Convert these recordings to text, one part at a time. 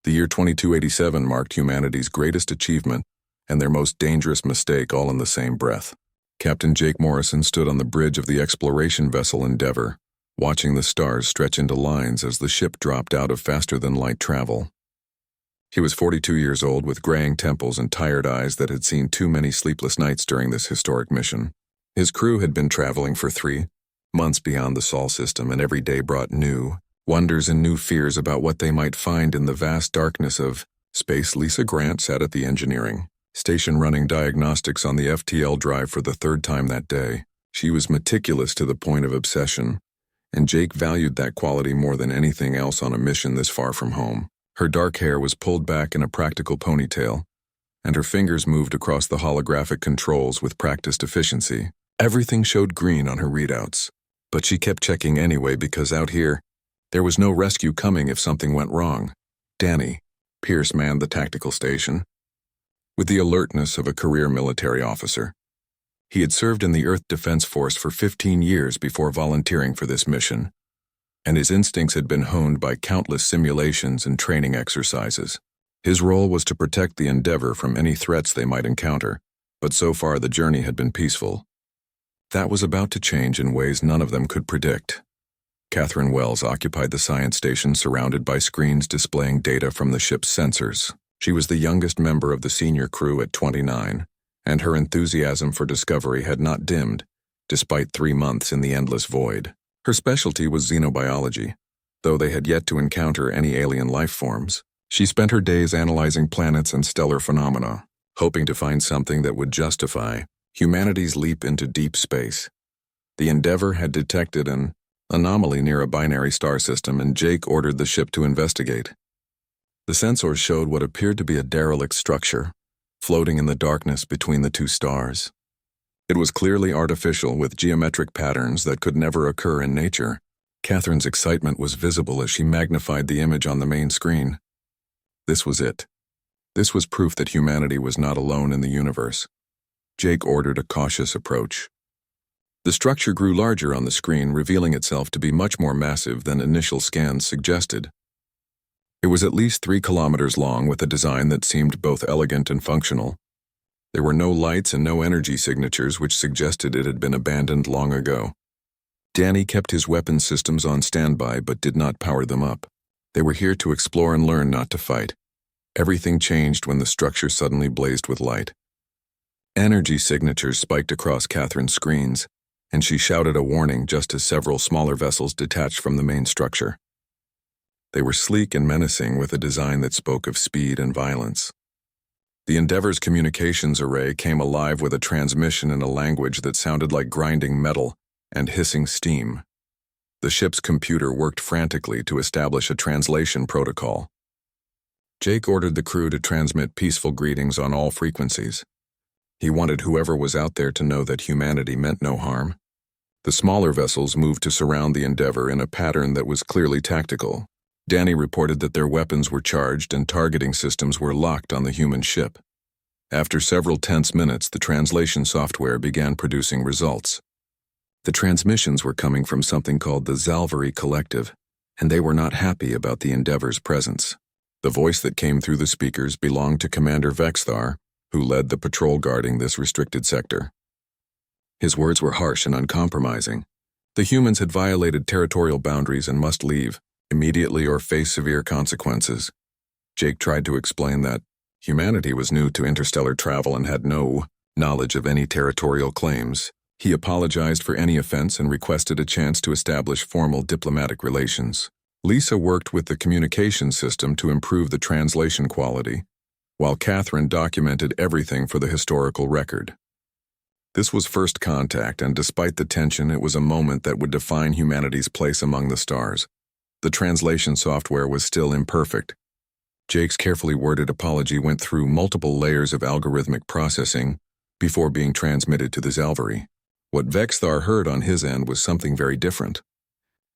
The year 2287 marked humanity's greatest achievement and their most dangerous mistake all in the same breath. Captain Jake Morrison stood on the bridge of the exploration vessel Endeavour, watching the stars stretch into lines as the ship dropped out of faster-than-light travel. He was 42 years old with graying temples and tired eyes that had seen too many sleepless nights during this historic mission. His crew had been traveling for 3 months beyond the Sol system, and every day brought new wonders and new fears about what they might find in the vast darkness of space. Lisa Grant sat at the engineering station running diagnostics on the FTL drive for the 3rd time that day. She was meticulous to the point of obsession, and Jake valued that quality more than anything else on a mission this far from home. Her dark hair was pulled back in a practical ponytail, and her fingers moved across the holographic controls with practiced efficiency. Everything showed green on her readouts, but she kept checking anyway because out here, there was no rescue coming if something went wrong. Danny Pierce manned the tactical station with the alertness of a career military officer. He had served in the Earth Defense Force for 15 years before volunteering for this mission, and his instincts had been honed by countless simulations and training exercises. His role was to protect the Endeavour from any threats they might encounter, but so far the journey had been peaceful. That was about to change in ways none of them could predict. Catherine Wells occupied the science station surrounded by screens displaying data from the ship's sensors. She was the youngest member of the senior crew at 29, and her enthusiasm for discovery had not dimmed, despite 3 months in the endless void. Her specialty was xenobiology, though they had yet to encounter any alien life forms. She spent her days analyzing planets and stellar phenomena, hoping to find something that would justify humanity's leap into deep space. The Endeavour had detected an anomaly near a binary star system, and Jake ordered the ship to investigate. The sensors showed what appeared to be a derelict structure, floating in the darkness between the 2 stars. It was clearly artificial, with geometric patterns that could never occur in nature. Catherine's excitement was visible as she magnified the image on the main screen. This was it. This was proof that humanity was not alone in the universe. Jake ordered a cautious approach. The structure grew larger on the screen, revealing itself to be much more massive than initial scans suggested. It was at least 3 kilometers long, with a design that seemed both elegant and functional. There were no lights and no energy signatures, which suggested it had been abandoned long ago. Danny kept his weapon systems on standby but did not power them up. They were here to explore and learn, not to fight. Everything changed when the structure suddenly blazed with light. Energy signatures spiked across Catherine's screens, and she shouted a warning just as several smaller vessels detached from the main structure. They were sleek and menacing, with a design that spoke of speed and violence. The Endeavour's communications array came alive with a transmission in a language that sounded like grinding metal and hissing steam. The ship's computer worked frantically to establish a translation protocol. Jake ordered the crew to transmit peaceful greetings on all frequencies. He wanted whoever was out there to know that humanity meant no harm. The smaller vessels moved to surround the Endeavour in a pattern that was clearly tactical. Danny reported that their weapons were charged and targeting systems were locked on the human ship. After several tense minutes, the translation software began producing results. The transmissions were coming from something called the Zalvari Collective, and they were not happy about the Endeavour's presence. The voice that came through the speakers belonged to Commander Vexthar, who led the patrol guarding this restricted sector. His words were harsh and uncompromising. The humans had violated territorial boundaries and must leave immediately or face severe consequences. Jake tried to explain that humanity was new to interstellar travel and had no knowledge of any territorial claims. He apologized for any offense and requested a chance to establish formal diplomatic relations. Lisa worked with the communication system to improve the translation quality, while Catherine documented everything for the historical record. This was first contact, and despite the tension, it was a moment that would define humanity's place among the stars. The translation software was still imperfect. Jake's carefully worded apology went through multiple layers of algorithmic processing before being transmitted to the Zalvari. What Vexthar heard on his end was something very different.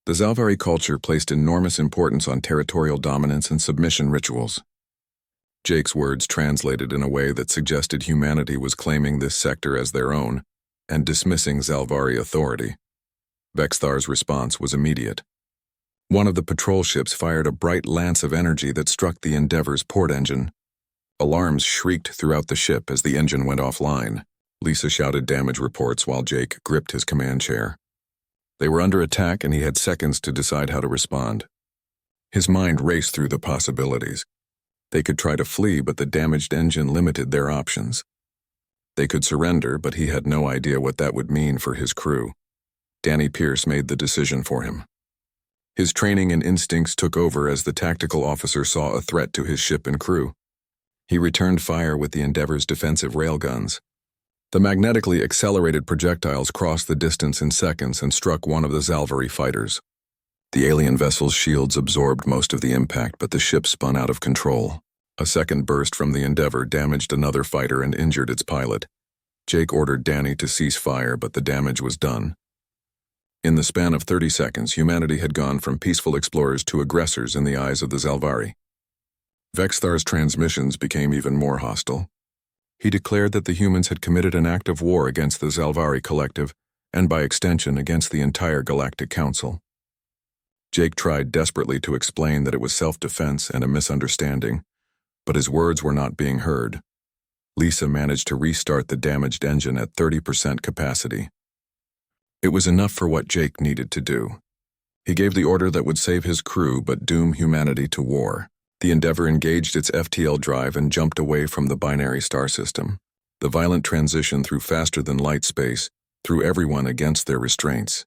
The Zalvari culture placed enormous importance on territorial dominance and submission rituals. Jake's words translated in a way that suggested humanity was claiming this sector as their own and dismissing Zalvari authority. Vexthar's response was immediate. One of the patrol ships fired a bright lance of energy that struck the Endeavor's port engine. Alarms shrieked throughout the ship as the engine went offline. Lisa shouted damage reports while Jake gripped his command chair. They were under attack and he had seconds to decide how to respond. His mind raced through the possibilities. They could try to flee, but the damaged engine limited their options. They could surrender, but he had no idea what that would mean for his crew. Danny Pierce made the decision for him. His training and instincts took over as the tactical officer saw a threat to his ship and crew. He returned fire with the Endeavor's defensive railguns. The magnetically accelerated projectiles crossed the distance in seconds and struck one of the Zalvari fighters. The alien vessel's shields absorbed most of the impact, but the ship spun out of control. A second burst from the Endeavor damaged another fighter and injured its pilot. Jake ordered Danny to cease fire, but the damage was done. In the span of 30 seconds, humanity had gone from peaceful explorers to aggressors in the eyes of the Zalvari. Vexthar's transmissions became even more hostile. He declared that the humans had committed an act of war against the Zalvari collective, and by extension against the entire Galactic Council. Jake tried desperately to explain that it was self-defense and a misunderstanding, but his words were not being heard. Lisa managed to restart the damaged engine at 30% capacity. It was enough for what Jake needed to do. He gave the order that would save his crew but doom humanity to war. The Endeavor engaged its FTL drive and jumped away from the binary star system. The violent transition through faster-than-light space threw everyone against their restraints.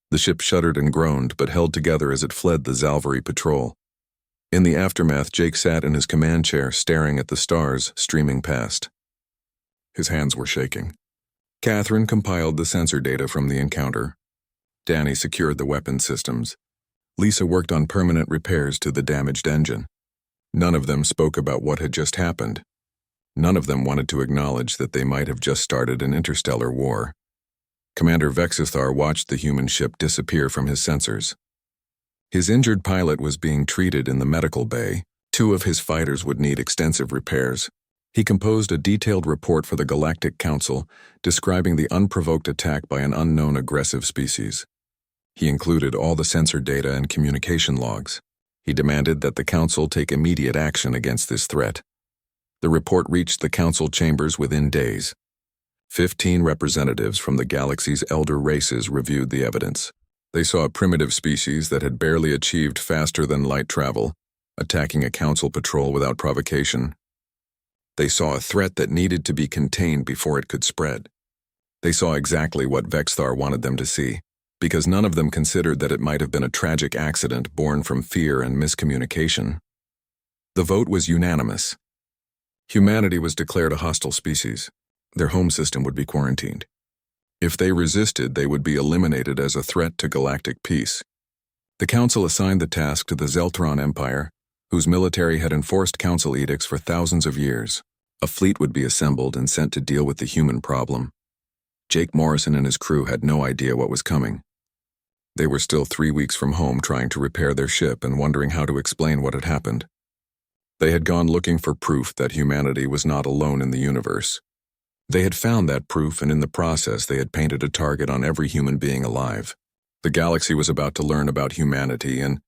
The ship shuddered and groaned, but held together as it fled the Zalvari patrol. In the aftermath, Jake sat in his command chair, staring at the stars streaming past. His hands were shaking. Catherine compiled the sensor data from the encounter. Danny secured the weapon systems. Lisa worked on permanent repairs to the damaged engine. None of them spoke about what had just happened. None of them wanted to acknowledge that they might have just started an interstellar war. Commander Vexithar watched the human ship disappear from his sensors. His injured pilot was being treated in the medical bay. 2 of his fighters would need extensive repairs. He composed a detailed report for the Galactic Council describing the unprovoked attack by an unknown aggressive species. He included all the sensor data and communication logs. He demanded that the Council take immediate action against this threat. The report reached the Council chambers within days. 15 representatives from the galaxy's elder races reviewed the evidence. They saw a primitive species that had barely achieved faster-than-light travel, attacking a Council patrol without provocation. They saw a threat that needed to be contained before it could spread. They saw exactly what Vexthar wanted them to see, because none of them considered that it might have been a tragic accident born from fear and miscommunication. The vote was unanimous. Humanity was declared a hostile species. Their home system would be quarantined. If they resisted, they would be eliminated as a threat to galactic peace. The Council assigned the task to the Zeltron Empire, whose military had enforced Council edicts for thousands of years. A fleet would be assembled and sent to deal with the human problem. Jake Morrison and his crew had no idea what was coming. They were still 3 weeks from home trying to repair their ship and wondering how to explain what had happened. They had gone looking for proof that humanity was not alone in the universe. They had found that proof, and in the process they had painted a target on every human being alive. The galaxy was about to learn about humanity, and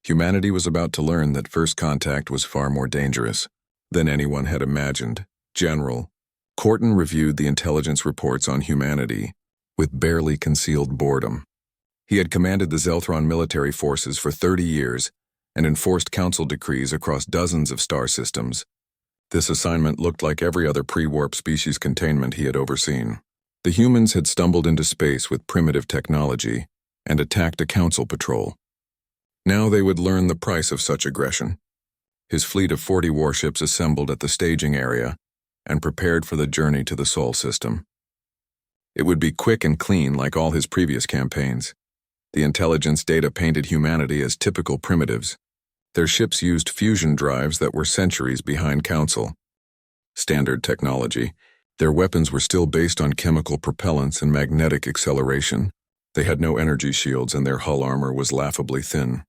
humanity was about to learn that first contact was far more dangerous than anyone had imagined. General Corton reviewed the intelligence reports on humanity with barely concealed boredom. He had commanded the Zeltron military forces for 30 years and enforced Council decrees across dozens of star systems. This assignment looked like every other pre-warp species containment he had overseen. The humans had stumbled into space with primitive technology and attacked a Council patrol. Now they would learn the price of such aggression. His fleet of 40 warships assembled at the staging area and prepared for the journey to the Sol system. It would be quick and clean like all his previous campaigns. The intelligence data painted humanity as typical primitives. Their ships used fusion drives that were centuries behind Council. Standard technology. Their weapons were still based on chemical propellants and magnetic acceleration. They had no energy shields and their hull armor was laughably thin.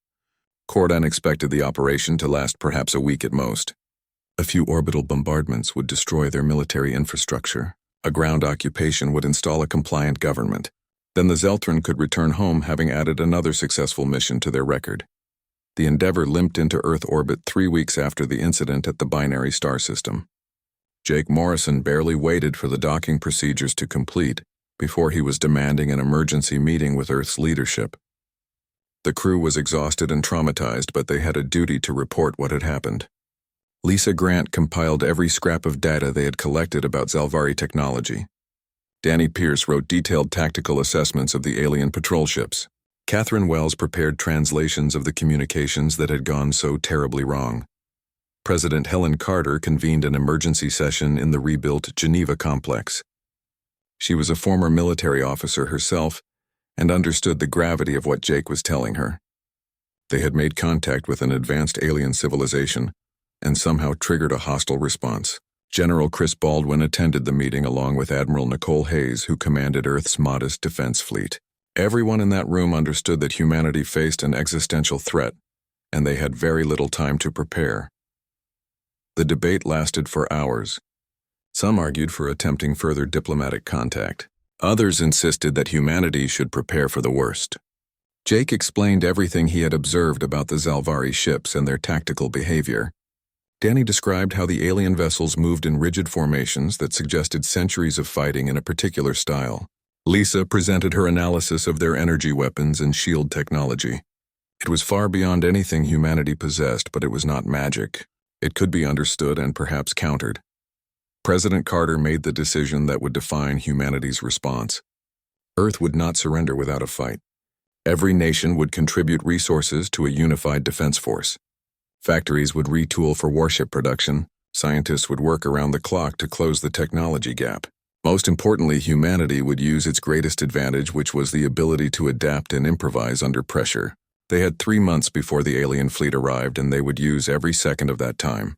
Cordan expected the operation to last perhaps a week at most. A few orbital bombardments would destroy their military infrastructure. A ground occupation would install a compliant government. Then the Zeltron could return home, having added another successful mission to their record. The Endeavour limped into Earth orbit 3 weeks after the incident at the binary star system. Jake Morrison barely waited for the docking procedures to complete before he was demanding an emergency meeting with Earth's leadership. The crew was exhausted and traumatized, but they had a duty to report what had happened. Lisa Grant compiled every scrap of data they had collected about Zalvari technology. Danny Pierce wrote detailed tactical assessments of the alien patrol ships. Catherine Wells prepared translations of the communications that had gone so terribly wrong. President Helen Carter convened an emergency session in the rebuilt Geneva complex. She was a former military officer herself and understood the gravity of what Jake was telling her. They had made contact with an advanced alien civilization and somehow triggered a hostile response. General Chris Baldwin attended the meeting along with Admiral Nicole Hayes, who commanded Earth's modest defense fleet. Everyone in that room understood that humanity faced an existential threat, and they had very little time to prepare. The debate lasted for hours. Some argued for attempting further diplomatic contact. Others insisted that humanity should prepare for the worst. Jake explained everything he had observed about the Zalvari ships and their tactical behavior. Danny described how the alien vessels moved in rigid formations that suggested centuries of fighting in a particular style. Lisa presented her analysis of their energy weapons and shield technology. It was far beyond anything humanity possessed, but it was not magic. It could be understood and perhaps countered. President Carter made the decision that would define humanity's response. Earth would not surrender without a fight. Every nation would contribute resources to a unified defense force. Factories would retool for warship production. Scientists would work around the clock to close the technology gap. Most importantly, humanity would use its greatest advantage, which was the ability to adapt and improvise under pressure. They had 3 months before the alien fleet arrived, and they would use every second of that time.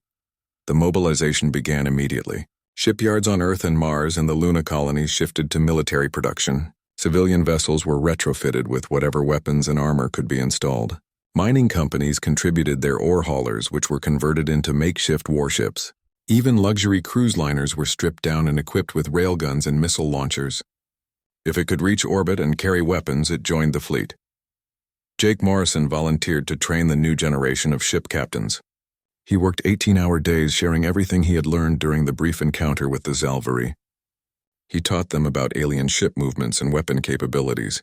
The mobilization began immediately. Shipyards on Earth and Mars and the Luna colonies shifted to military production. Civilian vessels were retrofitted with whatever weapons and armor could be installed. Mining companies contributed their ore haulers, which were converted into makeshift warships. Even luxury cruise liners were stripped down and equipped with railguns and missile launchers. If it could reach orbit and carry weapons, it joined the fleet. Jake Morrison volunteered to train the new generation of ship captains. He worked 18-hour days, sharing everything he had learned during the brief encounter with the Zalvari. He taught them about alien ship movements and weapon capabilities.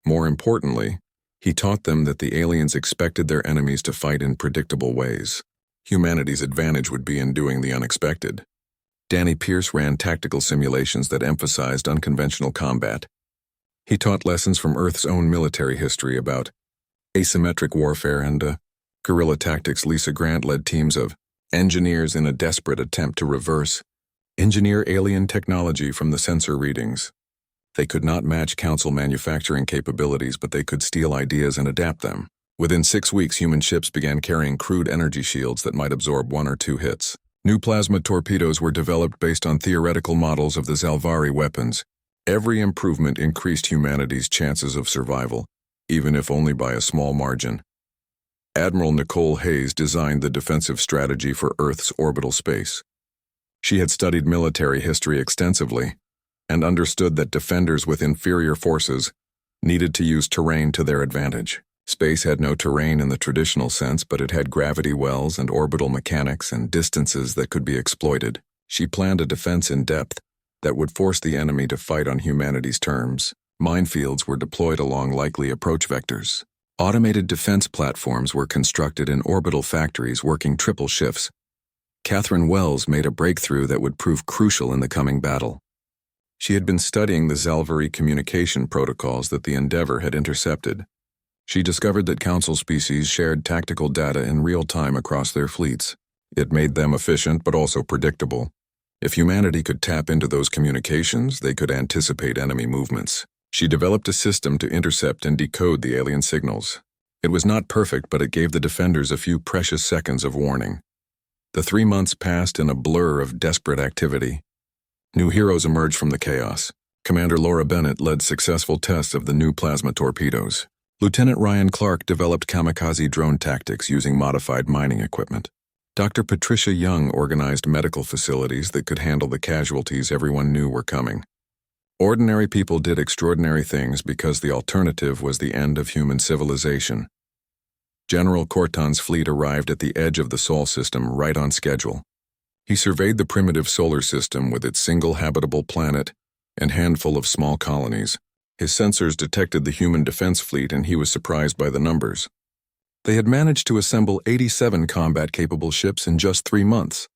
More importantly, he taught them that the aliens expected their enemies to fight in predictable ways. Humanity's advantage would be in doing the unexpected. Danny Pierce ran tactical simulations that emphasized unconventional combat. He taught lessons from Earth's own military history about asymmetric warfare and guerrilla tactics. Lisa Grant led teams of engineers in a desperate attempt to reverse engineer alien technology from the sensor readings. They could not match Council manufacturing capabilities, but they could steal ideas and adapt them. Within 6 weeks, human ships began carrying crude energy shields that might absorb 1 or 2 hits. New plasma torpedoes were developed based on theoretical models of the Zalvari weapons. Every improvement increased humanity's chances of survival, even if only by a small margin. Admiral Nicole Hayes designed the defensive strategy for Earth's orbital space. She had studied military history extensively and understood that defenders with inferior forces needed to use terrain to their advantage. Space had no terrain in the traditional sense, but it had gravity wells and orbital mechanics and distances that could be exploited. She planned a defense in depth that would force the enemy to fight on humanity's terms. Minefields were deployed along likely approach vectors. Automated defense platforms were constructed in orbital factories working triple shifts. Catherine Wells made a breakthrough that would prove crucial in the coming battle. She had been studying the Zalvari communication protocols that the Endeavour had intercepted. She discovered that Council species shared tactical data in real time across their fleets. It made them efficient but also predictable. If humanity could tap into those communications, they could anticipate enemy movements. She developed a system to intercept and decode the alien signals. It was not perfect, but it gave the defenders a few precious seconds of warning. The 3 months passed in a blur of desperate activity. New heroes emerged from the chaos. Commander Laura Bennett led successful tests of the new plasma torpedoes. Lieutenant Ryan Clark developed kamikaze drone tactics using modified mining equipment. Dr. Patricia Young organized medical facilities that could handle the casualties everyone knew were coming. Ordinary people did extraordinary things because the alternative was the end of human civilization. General Cortan's fleet arrived at the edge of the Sol system right on schedule. He surveyed the primitive solar system with its single habitable planet and handful of small colonies. His sensors detected the human defense fleet and he was surprised by the numbers. They had managed to assemble 87 combat-capable ships in just 3 months.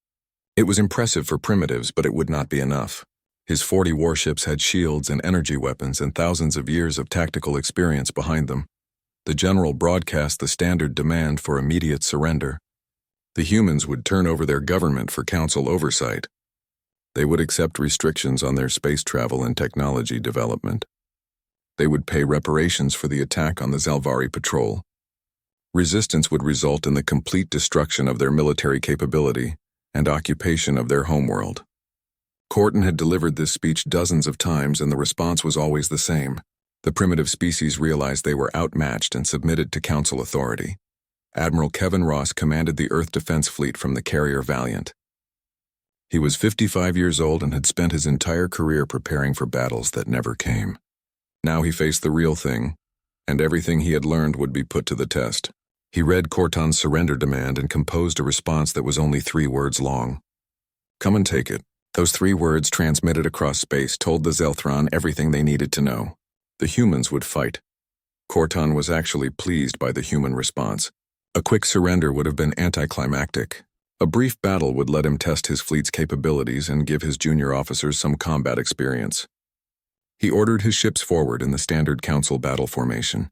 It was impressive for primitives, but it would not be enough. His 40 warships had shields and energy weapons and thousands of years of tactical experience behind them. The general broadcast the standard demand for immediate surrender. The humans would turn over their government for council oversight. They would accept restrictions on their space travel and technology development. They would pay reparations for the attack on the Zalvari patrol. Resistance would result in the complete destruction of their military capability and occupation of their homeworld. Cortan had delivered this speech dozens of times and the response was always the same. The primitive species realized they were outmatched and submitted to council authority. Admiral Kevin Ross commanded the Earth Defense Fleet from the carrier Valiant. He was 55 years old and had spent his entire career preparing for battles that never came. Now he faced the real thing, and everything he had learned would be put to the test. He read Cortan's surrender demand and composed a response that was only 3 words long. "Come and take it." Those 3 words transmitted across space told the Zelthron everything they needed to know. The humans would fight. Cortan was actually pleased by the human response. A quick surrender would have been anticlimactic. A brief battle would let him test his fleet's capabilities and give his junior officers some combat experience. He ordered his ships forward in the standard council battle formation.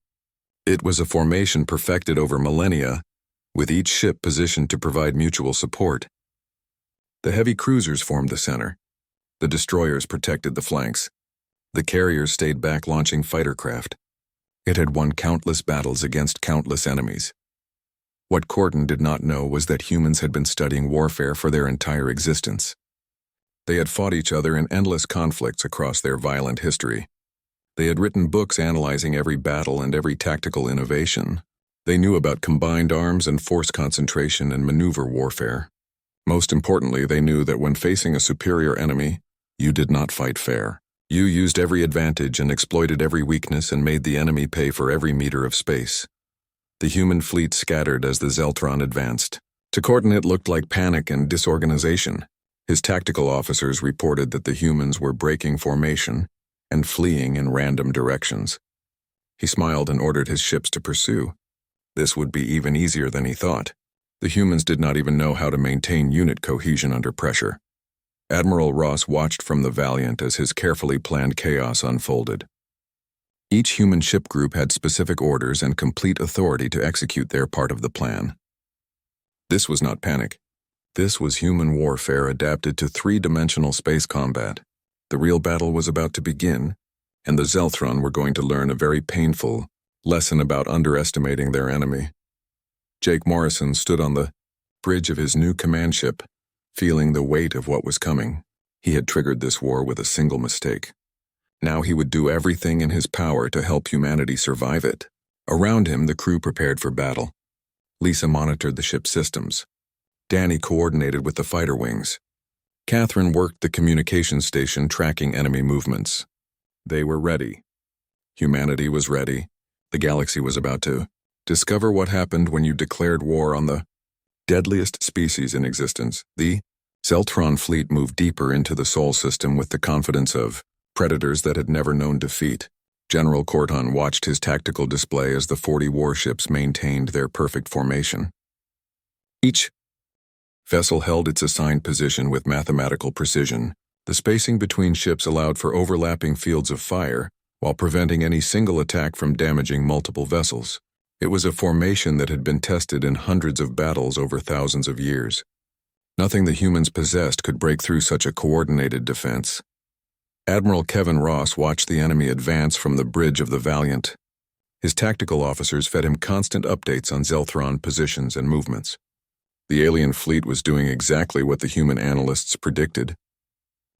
It was a formation perfected over millennia, with each ship positioned to provide mutual support. The heavy cruisers formed the center. The destroyers protected the flanks. The carriers stayed back launching fighter craft. It had won countless battles against countless enemies. What Cortan did not know was that humans had been studying warfare for their entire existence. They had fought each other in endless conflicts across their violent history. They had written books analyzing every battle and every tactical innovation. They knew about combined arms and force concentration and maneuver warfare. Most importantly, they knew that when facing a superior enemy, you did not fight fair. You used every advantage and exploited every weakness and made the enemy pay for every meter of space. The human fleet scattered as the Zeltron advanced. To Cortan it looked like panic and disorganization. His tactical officers reported that the humans were breaking formation and fleeing in random directions. He smiled and ordered his ships to pursue. This would be even easier than he thought. The humans did not even know how to maintain unit cohesion under pressure. Admiral Ross watched from the Valiant as his carefully planned chaos unfolded. Each human ship group had specific orders and complete authority to execute their part of the plan. This was not panic. This was human warfare adapted to 3-dimensional space combat. The real battle was about to begin, and the Zelthron were going to learn a very painful lesson about underestimating their enemy. Jake Morrison stood on the bridge of his new command ship, feeling the weight of what was coming. He had triggered this war with a single mistake. Now he would do everything in his power to help humanity survive it. Around him, the crew prepared for battle. Lisa monitored the ship's systems. Danny coordinated with the fighter wings. Catherine worked the communications station tracking enemy movements. They were ready. Humanity was ready. The galaxy was about to discover what happened when you declared war on the deadliest species in existence. The Zeltron fleet moved deeper into the Sol system with the confidence of predators that had never known defeat. General Cortan watched his tactical display as the 40 warships maintained their perfect formation. Each vessel held its assigned position with mathematical precision. The spacing between ships allowed for overlapping fields of fire, while preventing any single attack from damaging multiple vessels. It was a formation that had been tested in hundreds of battles over thousands of years. Nothing the humans possessed could break through such a coordinated defense. Admiral Kevin Ross watched the enemy advance from the bridge of the Valiant. His tactical officers fed him constant updates on Zelthron positions and movements. The alien fleet was doing exactly what the human analysts predicted.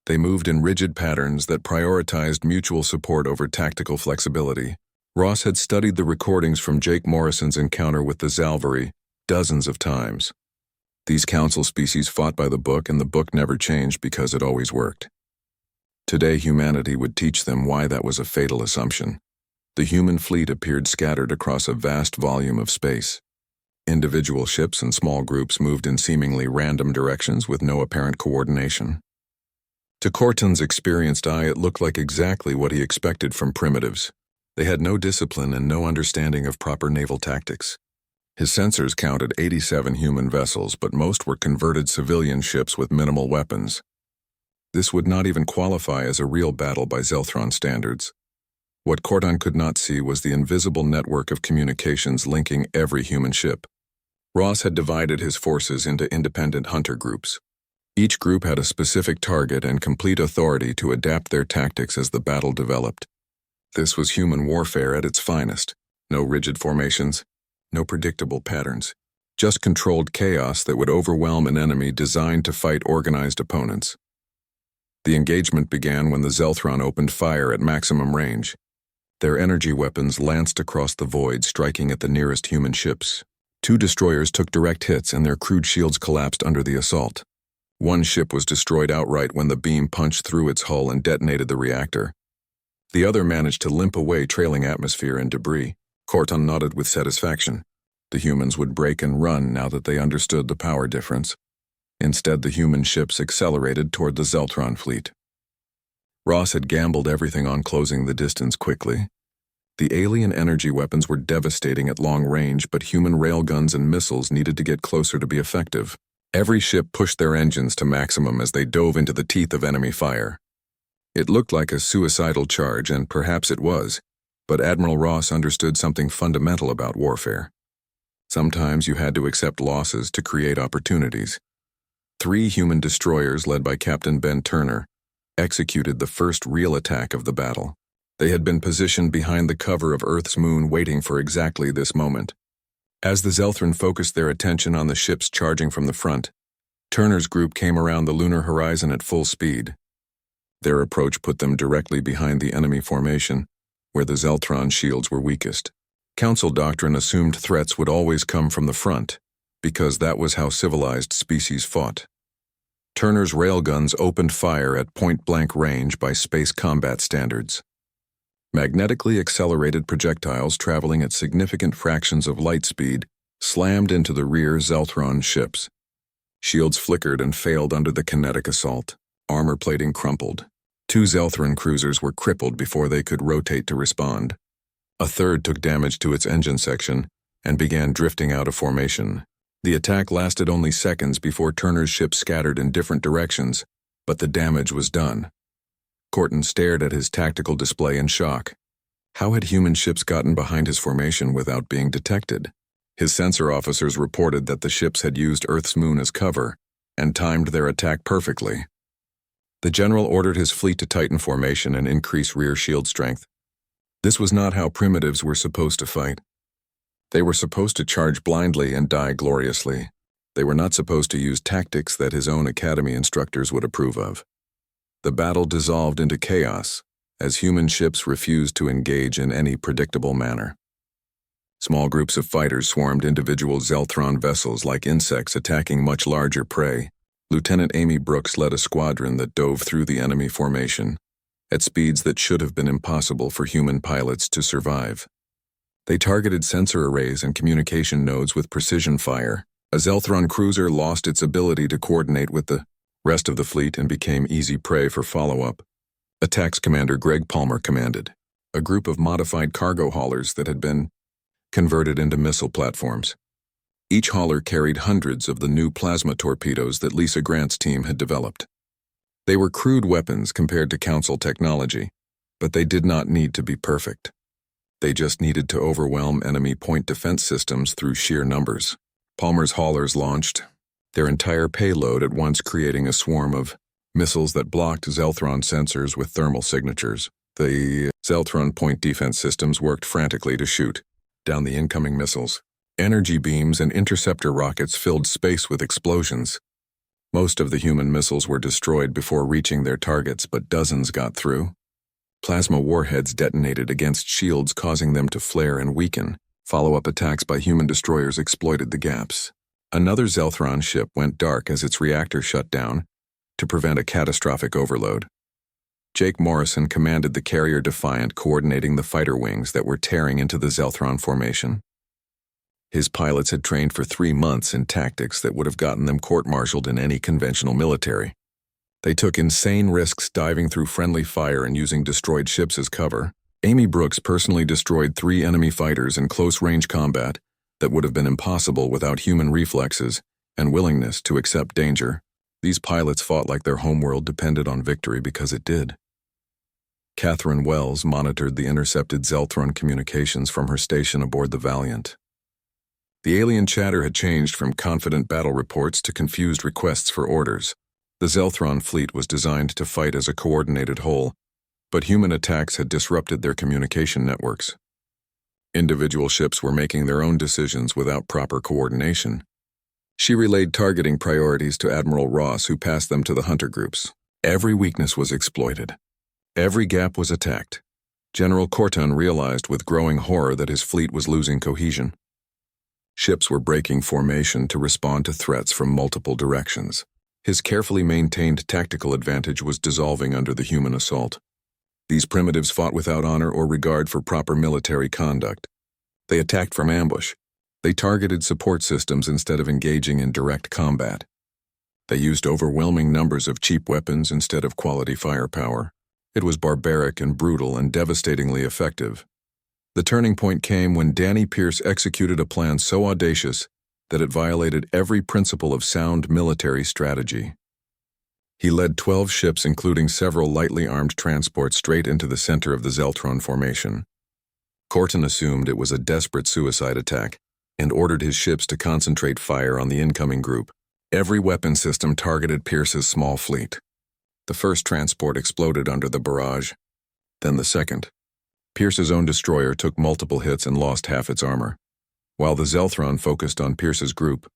They moved in rigid patterns that prioritized mutual support over tactical flexibility. Ross had studied the recordings from Jake Morrison's encounter with the Zalvari dozens of times. These council species fought by the book, and the book never changed because it always worked. Today, humanity would teach them why that was a fatal assumption. The human fleet appeared scattered across a vast volume of space. Individual ships and small groups moved in seemingly random directions with no apparent coordination. To Corton's experienced eye, it looked like exactly what he expected from primitives. They had no discipline and no understanding of proper naval tactics. His sensors counted 87 human vessels, but most were converted civilian ships with minimal weapons. This would not even qualify as a real battle by Zelthron standards. What Corton could not see was the invisible network of communications linking every human ship. Ross had divided his forces into independent hunter groups. Each group had a specific target and complete authority to adapt their tactics as the battle developed. This was human warfare at its finest. No rigid formations, no predictable patterns, just controlled chaos that would overwhelm an enemy designed to fight organized opponents. The engagement began when the Zelthron opened fire at maximum range. Their energy weapons lanced across the void, striking at the nearest human ships. 2 destroyers took direct hits and their crude shields collapsed under the assault. One ship was destroyed outright when the beam punched through its hull and detonated the reactor. The other managed to limp away, trailing atmosphere and debris. Corton nodded with satisfaction. The humans would break and run now that they understood the power difference. Instead, the human ships accelerated toward the Zelthron fleet. Ross had gambled everything on closing the distance quickly. The alien energy weapons were devastating at long range, but human railguns and missiles needed to get closer to be effective. Every ship pushed their engines to maximum as they dove into the teeth of enemy fire. It looked like a suicidal charge, and perhaps it was, but Admiral Ross understood something fundamental about warfare. Sometimes you had to accept losses to create opportunities. 3 human destroyers led by Captain Ben Turner executed the first real attack of the battle. They had been positioned behind the cover of Earth's moon, waiting for exactly this moment. As the Zelthron focused their attention on the ships charging from the front, Turner's group came around the lunar horizon at full speed. Their approach put them directly behind the enemy formation, where the Zelthron shields were weakest. Council doctrine assumed threats would always come from the front, because that was how civilized species fought. Turner's railguns opened fire at point-blank range by space combat standards. Magnetically accelerated projectiles traveling at significant fractions of light speed slammed into the rear Zelthron ships. Shields flickered and failed under the kinetic assault. Armor plating crumpled. 2 Zelthron cruisers were crippled before they could rotate to respond. A third took damage to its engine section and began drifting out of formation. The attack lasted only seconds before Turner's ships scattered in different directions, but the damage was done. Corton stared at his tactical display in shock. How had human ships gotten behind his formation without being detected? His sensor officers reported that the ships had used Earth's moon as cover and timed their attack perfectly. The general ordered his fleet to tighten formation and increase rear shield strength. This was not how primitives were supposed to fight. They were supposed to charge blindly and die gloriously. They were not supposed to use tactics that his own academy instructors would approve of. The battle dissolved into chaos as human ships refused to engage in any predictable manner. Small groups of fighters swarmed individual Zelthron vessels like insects attacking much larger prey. Lieutenant Amy Brooks led a squadron that dove through the enemy formation at speeds that should have been impossible for human pilots to survive. They targeted sensor arrays and communication nodes with precision fire. A Zelthron cruiser lost its ability to coordinate with the rest of the fleet and became easy prey for follow-up. Attacks Commander Greg Palmer commanded a group of modified cargo haulers that had been converted into missile platforms. Each hauler carried hundreds of the new plasma torpedoes that Lisa Grant's team had developed. They were crude weapons compared to Council technology, but they did not need to be perfect. They just needed to overwhelm enemy point defense systems through sheer numbers. Palmer's haulers launched their entire payload at once, creating a swarm of missiles that blocked Zelthron sensors with thermal signatures. The Zelthron point defense systems worked frantically to shoot down the incoming missiles. Energy beams and interceptor rockets filled space with explosions. Most of the human missiles were destroyed before reaching their targets, but dozens got through. Plasma warheads detonated against shields, causing them to flare and weaken. Follow-up attacks by human destroyers exploited the gaps. Another Zelthron ship went dark as its reactor shut down to prevent a catastrophic overload. Jake Morrison commanded the carrier Defiant, coordinating the fighter wings that were tearing into the Zelthron formation. His pilots had trained for 3 months in tactics that would have gotten them court-martialed in any conventional military. They took insane risks diving through friendly fire and using destroyed ships as cover. Amy Brooks personally destroyed 3 enemy fighters in close-range combat that would have been impossible without human reflexes and willingness to accept danger. These pilots fought like their homeworld depended on victory because it did. Catherine Wells monitored the intercepted Zelthron communications from her station aboard the Valiant. The alien chatter had changed from confident battle reports to confused requests for orders. The Zelthron fleet was designed to fight as a coordinated whole, but human attacks had disrupted their communication networks. Individual ships were making their own decisions without proper coordination. She relayed targeting priorities to Admiral Ross, who passed them to the hunter groups. Every weakness was exploited. Every gap was attacked. General Corton realized with growing horror that his fleet was losing cohesion. Ships were breaking formation to respond to threats from multiple directions. His carefully maintained tactical advantage was dissolving under the human assault. These primitives fought without honor or regard for proper military conduct. They attacked from ambush. They targeted support systems instead of engaging in direct combat. They used overwhelming numbers of cheap weapons instead of quality firepower. It was barbaric and brutal and devastatingly effective. The turning point came when Danny Pierce executed a plan so audacious that it violated every principle of sound military strategy. He led 12 ships, including several lightly armed transports, straight into the center of the Zelthron formation. Corton assumed it was a desperate suicide attack and ordered his ships to concentrate fire on the incoming group. Every weapon system targeted Pierce's small fleet. The first transport exploded under the barrage, then the second. Pierce's own destroyer took multiple hits and lost half its armor. While the Zelthron focused on Pierce's group,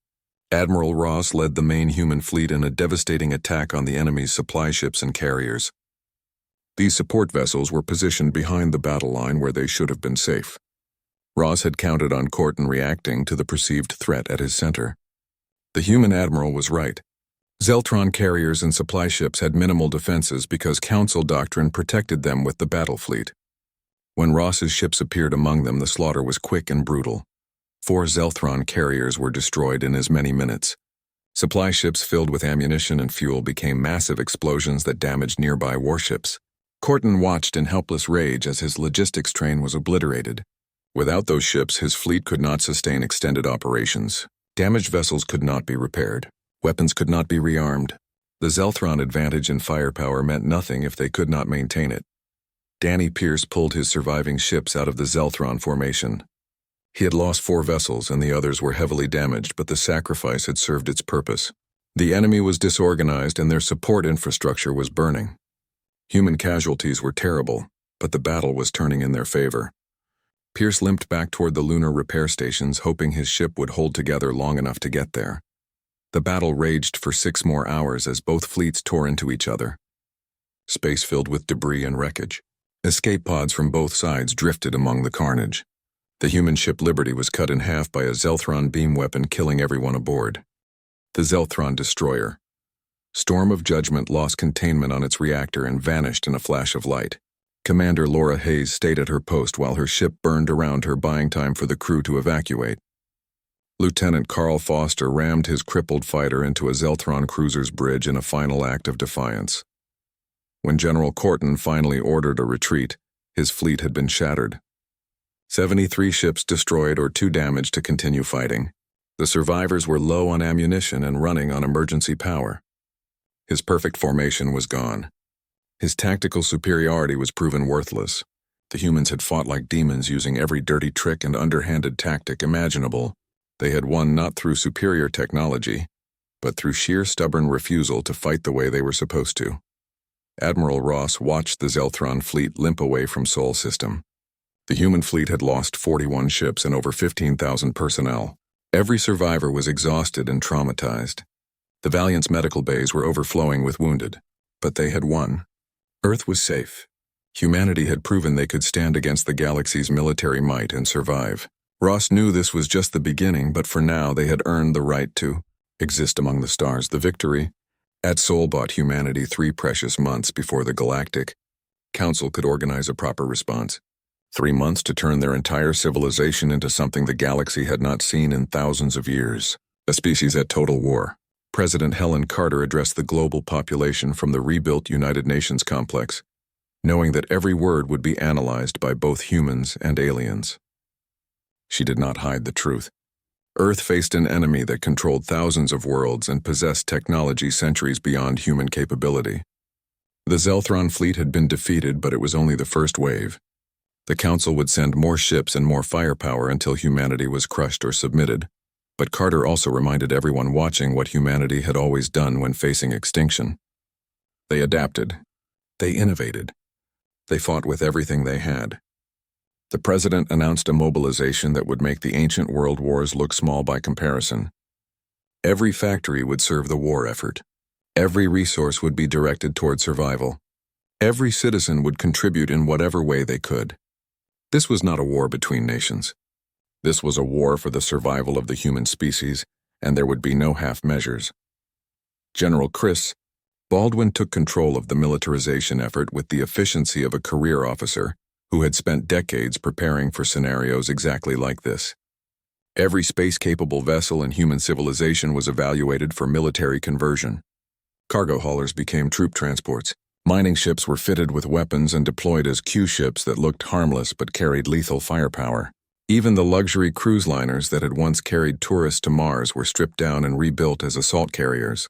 Admiral Ross led the main human fleet in a devastating attack on the enemy's supply ships and carriers. These support vessels were positioned behind the battle line where they should have been safe. Ross had counted on Corton reacting to the perceived threat at his center. The human admiral was right. Zelthron carriers and supply ships had minimal defenses because Council doctrine protected them with the battle fleet. When Ross's ships appeared among them, the slaughter was quick and brutal. 4 Zelthron carriers were destroyed in as many minutes. Supply ships filled with ammunition and fuel became massive explosions that damaged nearby warships. Corton watched in helpless rage as his logistics train was obliterated. Without those ships, his fleet could not sustain extended operations. Damaged vessels could not be repaired. Weapons could not be rearmed. The Zelthron advantage in firepower meant nothing if they could not maintain it. Danny Pierce pulled his surviving ships out of the Zelthron formation. He had lost 4 vessels and the others were heavily damaged, but the sacrifice had served its purpose. The enemy was disorganized and their support infrastructure was burning. Human casualties were terrible, but the battle was turning in their favor. Pierce limped back toward the lunar repair stations, hoping his ship would hold together long enough to get there. The battle raged for 6 more hours as both fleets tore into each other. Space filled with debris and wreckage. Escape pods from both sides drifted among the carnage. The human ship Liberty was cut in half by a Zelthron beam weapon, killing everyone aboard. The Zelthron destroyer, Storm of Judgment, lost containment on its reactor and vanished in a flash of light. Commander Laura Hayes stayed at her post while her ship burned around her, buying time for the crew to evacuate. Lieutenant Carl Foster rammed his crippled fighter into a Zelthron cruiser's bridge in a final act of defiance. When General Corton finally ordered a retreat, his fleet had been shattered. 73 ships destroyed or too damaged to continue fighting. The survivors were low on ammunition and running on emergency power. His perfect formation was gone. His tactical superiority was proven worthless. The humans had fought like demons, using every dirty trick and underhanded tactic imaginable. They had won not through superior technology, but through sheer stubborn refusal to fight the way they were supposed to. Admiral Ross watched the Zelthron fleet limp away from Sol System. The human fleet had lost 41 ships and over 15,000 personnel. Every survivor was exhausted and traumatized. The Valiant's medical bays were overflowing with wounded, but they had won. Earth was safe. Humanity had proven they could stand against the galaxy's military might and survive. Ross knew this was just the beginning, but for now they had earned the right to exist among the stars. The victory at Sol bought humanity 3 precious months before the Galactic Council could organize a proper response. 3 months to turn their entire civilization into something the galaxy had not seen in thousands of years. A species at total war. President Helen Carter addressed the global population from the rebuilt United Nations complex, knowing that every word would be analyzed by both humans and aliens. She did not hide the truth. Earth faced an enemy that controlled thousands of worlds and possessed technology centuries beyond human capability. The Zelthron fleet had been defeated, but it was only the first wave. The Council would send more ships and more firepower until humanity was crushed or submitted. But Carter also reminded everyone watching what humanity had always done when facing extinction. They adapted. They innovated. They fought with everything they had. The president announced a mobilization that would make the ancient world wars look small by comparison. Every factory would serve the war effort. Every resource would be directed toward survival. Every citizen would contribute in whatever way they could. This was not a war between nations. This was a war for the survival of the human species, and there would be no half measures. General Chris Baldwin took control of the militarization effort with the efficiency of a career officer who had spent decades preparing for scenarios exactly like this. Every space-capable vessel in human civilization was evaluated for military conversion. Cargo haulers became troop transports. Mining ships were fitted with weapons and deployed as Q ships that looked harmless but carried lethal firepower. Even the luxury cruise liners that had once carried tourists to Mars were stripped down and rebuilt as assault carriers.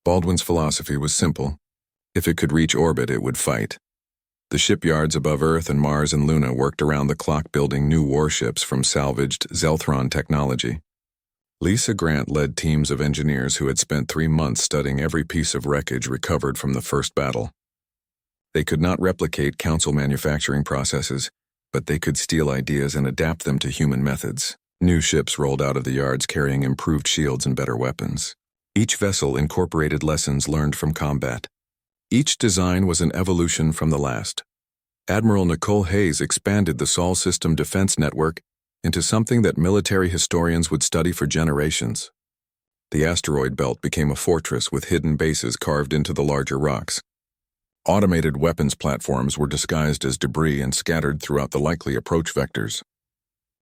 Baldwin's philosophy was simple. If it could reach orbit, it would fight. The shipyards above Earth and Mars and Luna worked around the clock building new warships from salvaged Zelthron technology. Lisa Grant led teams of engineers who had spent 3 months studying every piece of wreckage recovered from the first battle. They could not replicate Council manufacturing processes, but they could steal ideas and adapt them to human methods. New ships rolled out of the yards carrying improved shields and better weapons. Each vessel incorporated lessons learned from combat. Each design was an evolution from the last. Admiral Nicole Hayes expanded the Sol System Defense Network into something that military historians would study for generations. The asteroid belt became a fortress with hidden bases carved into the larger rocks. Automated weapons platforms were disguised as debris and scattered throughout the likely approach vectors.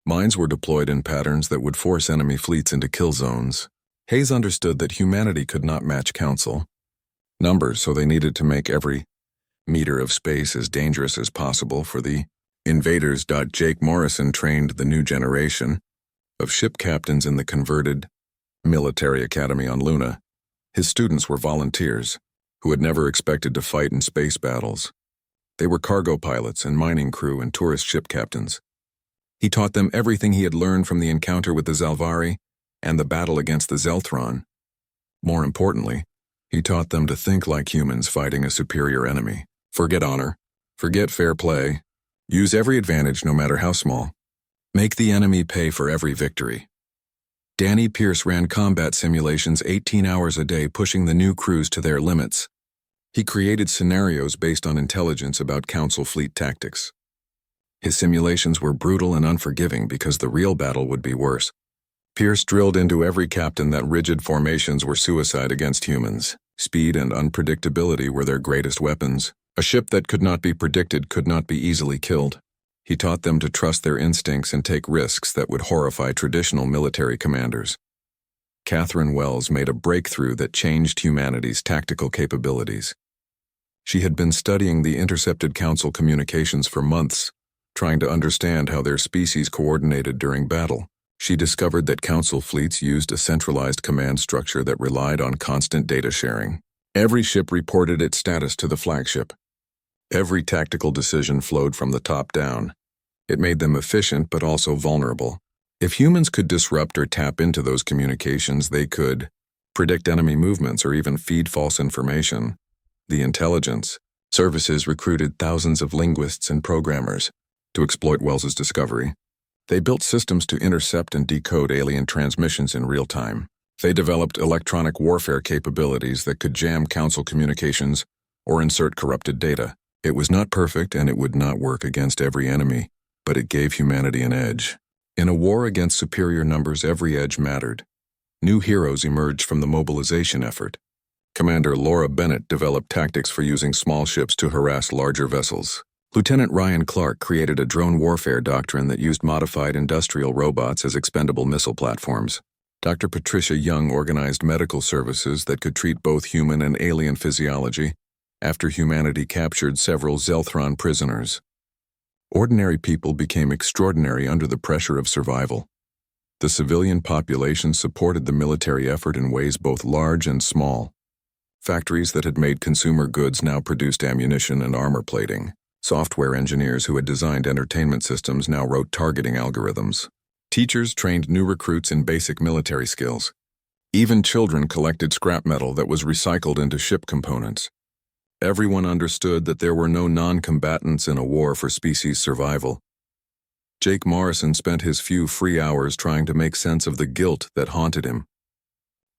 Mines were deployed in patterns that would force enemy fleets into kill zones. Hayes understood that humanity could not match Council numbers, so they needed to make every meter of space as dangerous as possible for the invaders. Jake Morrison trained the new generation of ship captains in the converted military academy on Luna. His students were volunteers who had never expected to fight in space battles. They were cargo pilots and mining crew and tourist ship captains. He taught them everything he had learned from the encounter with the Zalvari and the battle against the Zelthron. More importantly, he taught them to think like humans fighting a superior enemy. Forget honor. Forget fair play. Use every advantage no matter how small. Make the enemy pay for every victory. Danny Pierce ran combat simulations 18 hours a day, pushing the new crews to their limits. He created scenarios based on intelligence about Council fleet tactics. His simulations were brutal and unforgiving because the real battle would be worse. Pierce drilled into every captain that rigid formations were suicide against humans. Speed and unpredictability were their greatest weapons. A ship that could not be predicted could not be easily killed. He taught them to trust their instincts and take risks that would horrify traditional military commanders. Catherine Wells made a breakthrough that changed humanity's tactical capabilities. She had been studying the intercepted Council communications for months, trying to understand how their species coordinated during battle. She discovered that Council fleets used a centralized command structure that relied on constant data sharing. Every ship reported its status to the flagship. Every tactical decision flowed from the top down. It made them efficient but also vulnerable. If humans could disrupt or tap into those communications, they could predict enemy movements or even feed false information. The intelligence services recruited thousands of linguists and programmers to exploit Wells's discovery. They built systems to intercept and decode alien transmissions in real time. They developed electronic warfare capabilities that could jam Council communications or insert corrupted data. It was not perfect and it would not work against every enemy, but it gave humanity an edge. In a war against superior numbers, every edge mattered. New heroes emerged from the mobilization effort. Commander Laura Bennett developed tactics for using small ships to harass larger vessels. Lieutenant Ryan Clark created a drone warfare doctrine that used modified industrial robots as expendable missile platforms. Dr. Patricia Young organized medical services that could treat both human and alien physiology after humanity captured several Zelthron prisoners. Ordinary people became extraordinary under the pressure of survival. The civilian population supported the military effort in ways both large and small. Factories that had made consumer goods now produced ammunition and armor plating. Software engineers who had designed entertainment systems now wrote targeting algorithms. Teachers trained new recruits in basic military skills. Even children collected scrap metal that was recycled into ship components. Everyone understood that there were no non-combatants in a war for species survival. Jake Morrison spent his few free hours trying to make sense of the guilt that haunted him.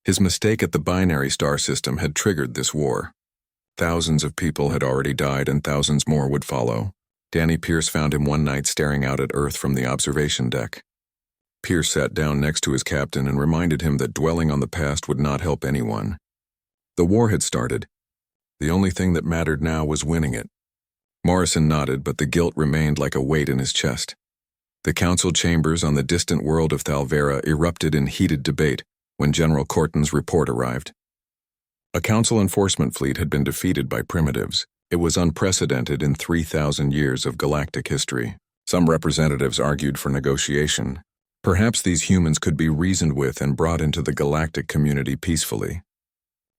His mistake at the binary star system had triggered this war. Thousands of people had already died and thousands more would follow. Danny Pierce found him one night staring out at Earth from the observation deck. Pierce sat down next to his captain and reminded him that dwelling on the past would not help anyone. The war had started. The only thing that mattered now was winning it. Morrison nodded, but the guilt remained like a weight in his chest. The council chambers on the distant world of Thalvera erupted in heated debate when General Corton's report arrived. A council enforcement fleet had been defeated by primitives. It was unprecedented in 3,000 years of galactic history. Some representatives argued for negotiation. Perhaps these humans could be reasoned with and brought into the galactic community peacefully.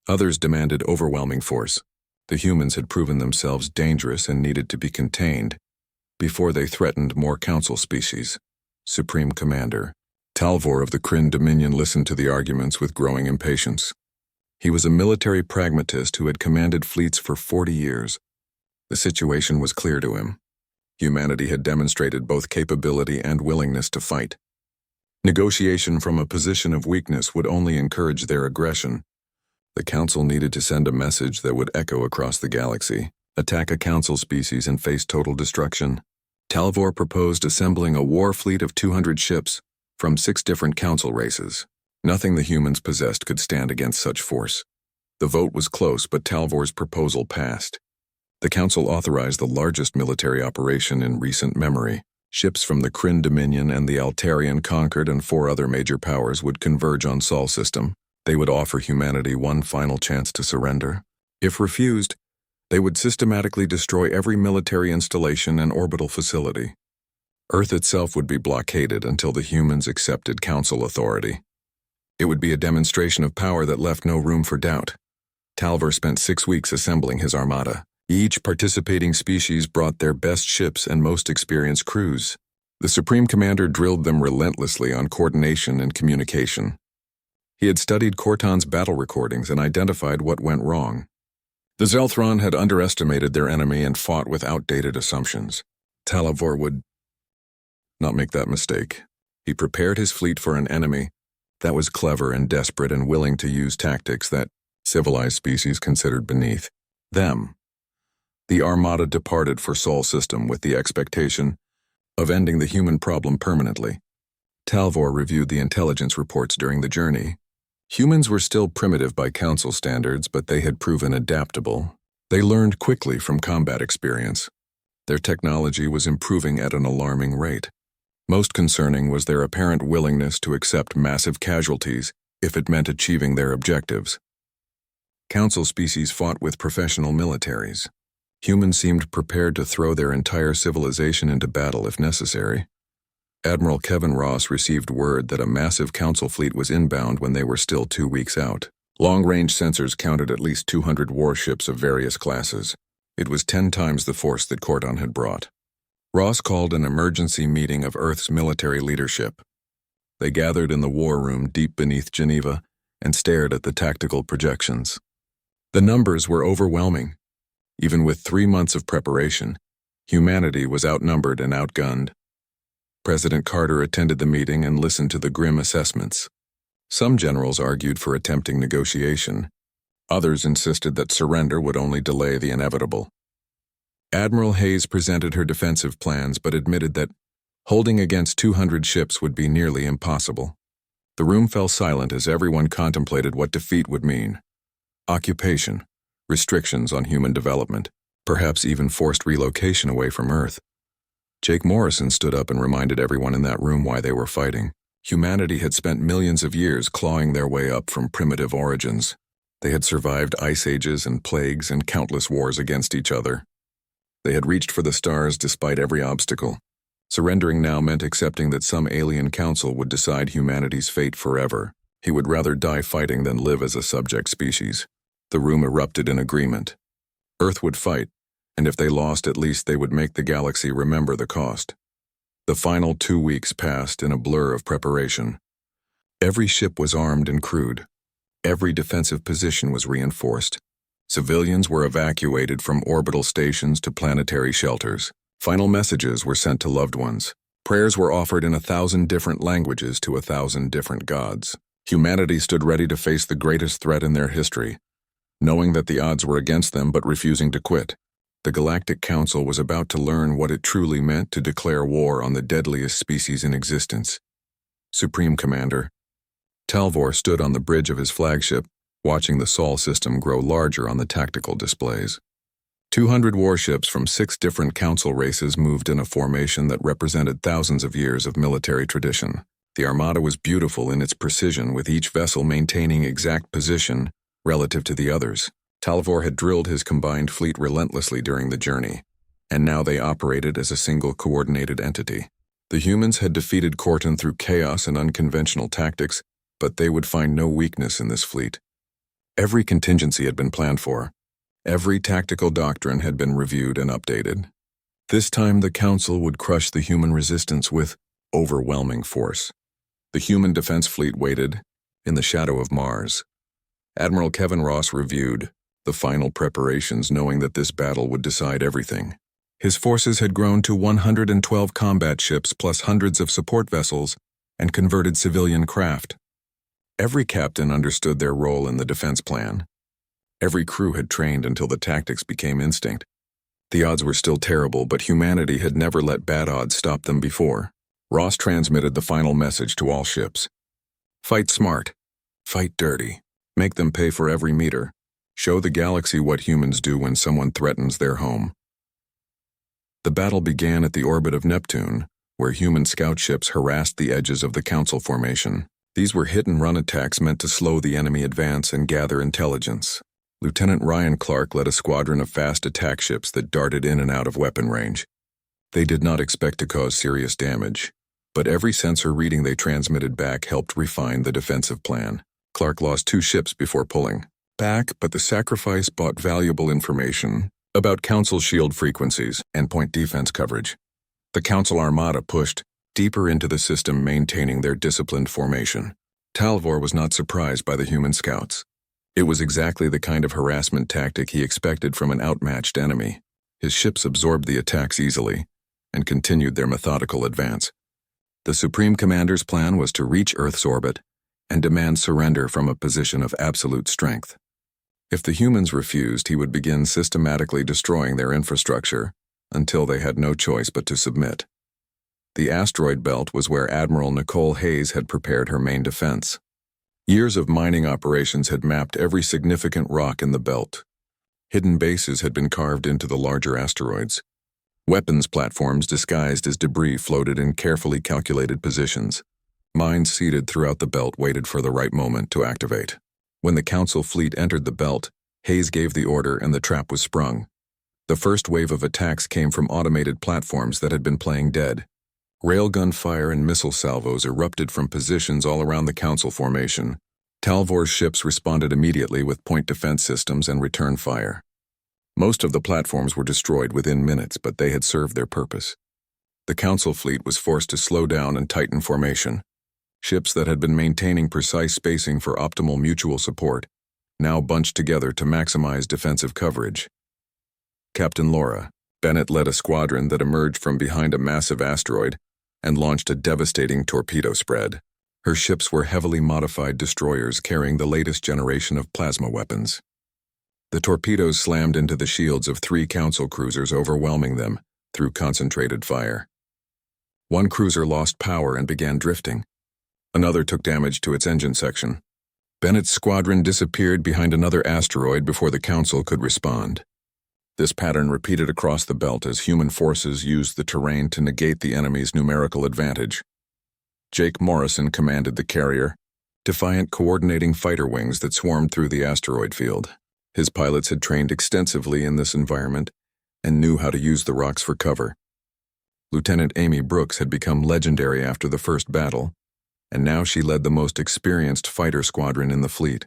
Others demanded overwhelming force. The humans had proven themselves dangerous and needed to be contained before they threatened more council species. Supreme Commander Talvor of the Kryn Dominion listened to the arguments with growing impatience. He was a military pragmatist who had commanded fleets for 40 years. The situation was clear to him. Humanity had demonstrated both capability and willingness to fight. Negotiation from a position of weakness would only encourage their aggression. The Council needed to send a message that would echo across the galaxy, attack a Council species and face total destruction. Talvor proposed assembling a war fleet of 200 ships from 6 different Council races. Nothing the humans possessed could stand against such force. The vote was close, but Talvor's proposal passed. The Council authorized the largest military operation in recent memory. Ships from the Kryn Dominion and the Altarian Concord and 4 other major powers would converge on Sol system. They would offer humanity one final chance to surrender. If refused, they would systematically destroy every military installation and orbital facility. Earth itself would be blockaded until the humans accepted Council authority. It would be a demonstration of power that left no room for doubt. Talvor spent 6 weeks assembling his armada. Each participating species brought their best ships and most experienced crews. The Supreme Commander drilled them relentlessly on coordination and communication. He had studied Corton's battle recordings and identified what went wrong. The Zelthron had underestimated their enemy and fought with outdated assumptions. Talvor would not make that mistake. He prepared his fleet for an enemy that was clever and desperate and willing to use tactics that civilized species considered beneath them. The Armada departed for Sol system with the expectation of ending the human problem permanently. Talvor reviewed the intelligence reports during the journey. Humans were still primitive by Council standards, but they had proven adaptable. They learned quickly from combat experience. Their technology was improving at an alarming rate. Most concerning was their apparent willingness to accept massive casualties if it meant achieving their objectives. Council species fought with professional militaries. Humans seemed prepared to throw their entire civilization into battle if necessary. Admiral Kevin Ross received word that a massive Council fleet was inbound when they were still 2 weeks out. Long-range sensors counted at least 200 warships of various classes. It was 10 times the force that Corton had brought. Ross called an emergency meeting of Earth's military leadership. They gathered in the war room deep beneath Geneva and stared at the tactical projections. The numbers were overwhelming. Even with 3 months of preparation, humanity was outnumbered and outgunned. President Carter attended the meeting and listened to the grim assessments. Some generals argued for attempting negotiation. Others insisted that surrender would only delay the inevitable. Admiral Hayes presented her defensive plans but admitted that holding against 200 ships would be nearly impossible. The room fell silent as everyone contemplated what defeat would mean. occupation, restrictions on human development, perhaps even forced relocation away from Earth. Jake Morrison stood up and reminded everyone in that room why they were fighting. Humanity had spent millions of years clawing their way up from primitive origins. They had survived ice ages and plagues and countless wars against each other. They had reached for the stars despite every obstacle. Surrendering now meant accepting that some alien council would decide humanity's fate forever. He would rather die fighting than live as a subject species. The room erupted in agreement. Earth would fight, and if they lost, at least they would make the galaxy remember the cost. The final 2 weeks passed in a blur of preparation. Every ship was armed and crewed. Every defensive position was reinforced. Civilians were evacuated from orbital stations to planetary shelters. Final messages were sent to loved ones. Prayers were offered in 1,000 different languages to 1,000 different gods. Humanity stood ready to face the greatest threat in their history, knowing that the odds were against them but refusing to quit. The Galactic Council was about to learn what it truly meant to declare war on the deadliest species in existence. Supreme Commander Talvor stood on the bridge of his flagship, watching the Sol system grow larger on the tactical displays. 200 warships from 6 different council races moved in a formation that represented thousands of years of military tradition. The armada was beautiful in its precision, with each vessel maintaining exact position relative to the others. Talvor had drilled his combined fleet relentlessly during the journey, and now they operated as a single coordinated entity. The humans had defeated Corton through chaos and unconventional tactics, but they would find no weakness in this fleet. Every contingency had been planned for. Every tactical doctrine had been reviewed and updated. This time the Council would crush the human resistance with overwhelming force. The human defense fleet waited in the shadow of Mars. Admiral Kevin Ross reviewed the final preparations, knowing that this battle would decide everything. His forces had grown to 112 combat ships plus hundreds of support vessels and converted civilian craft. Every captain understood their role in the defense plan. Every crew had trained until the tactics became instinct. The odds were still terrible, but humanity had never let bad odds stop them before. Ross transmitted the final message to all ships. Fight smart. Fight dirty. Make them pay for every meter. Show the galaxy what humans do when someone threatens their home. The battle began at the orbit of Neptune, where human scout ships harassed the edges of the Council formation. These were hit-and-run attacks meant to slow the enemy advance and gather intelligence. Lieutenant Ryan Clark led a squadron of fast attack ships that darted in and out of weapon range. They did not expect to cause serious damage, but every sensor reading they transmitted back helped refine the defensive plan. Clark lost 2 ships before pulling back, but the sacrifice bought valuable information about Council shield frequencies and point defense coverage. The Council armada pushed deeper into the system, maintaining their disciplined formation. Talvor was not surprised by the human scouts. It was exactly the kind of harassment tactic he expected from an outmatched enemy. His ships absorbed the attacks easily and continued their methodical advance. The Supreme Commander's plan was to reach Earth's orbit and demand surrender from a position of absolute strength. If the humans refused, he would begin systematically destroying their infrastructure until they had no choice but to submit. The asteroid belt was where Admiral Nicole Hayes had prepared her main defense. Years of mining operations had mapped every significant rock in the belt. Hidden bases had been carved into the larger asteroids. Weapons platforms disguised as debris floated in carefully calculated positions. Mines seeded throughout the belt waited for the right moment to activate. When the Council fleet entered the belt, Hayes gave the order and the trap was sprung. The first wave of attacks came from automated platforms that had been playing dead. Railgun fire and missile salvos erupted from positions all around the Council formation. Talvor's ships responded immediately with point defense systems and return fire. Most of the platforms were destroyed within minutes, but they had served their purpose. The Council fleet was forced to slow down and tighten formation. Ships that had been maintaining precise spacing for optimal mutual support now bunched together to maximize defensive coverage. Captain Laura Bennett led a squadron that emerged from behind a massive asteroid and launched a devastating torpedo spread. Her ships were heavily modified destroyers carrying the latest generation of plasma weapons. The torpedoes slammed into the shields of 3 Council cruisers, overwhelming them through concentrated fire. One cruiser lost power and began drifting. Another took damage to its engine section. Bennett's squadron disappeared behind another asteroid before the Council could respond. This pattern repeated across the belt as human forces used the terrain to negate the enemy's numerical advantage. Jake Morrison commanded the carrier, defiant coordinating fighter wings that swarmed through the asteroid field. His pilots had trained extensively in this environment and knew how to use the rocks for cover. Lieutenant Amy Brooks had become legendary after the first battle, and now she led the most experienced fighter squadron in the fleet.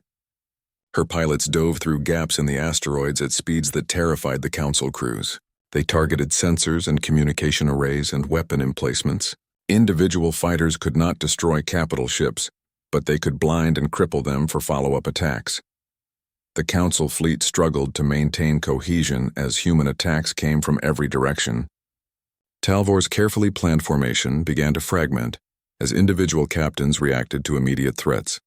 Her pilots dove through gaps in the asteroids at speeds that terrified the Council crews. They targeted sensors and communication arrays and weapon emplacements. Individual fighters could not destroy capital ships, but they could blind and cripple them for follow-up attacks. The Council fleet struggled to maintain cohesion as human attacks came from every direction. Talvor's carefully planned formation began to fragment as individual captains reacted to immediate threats.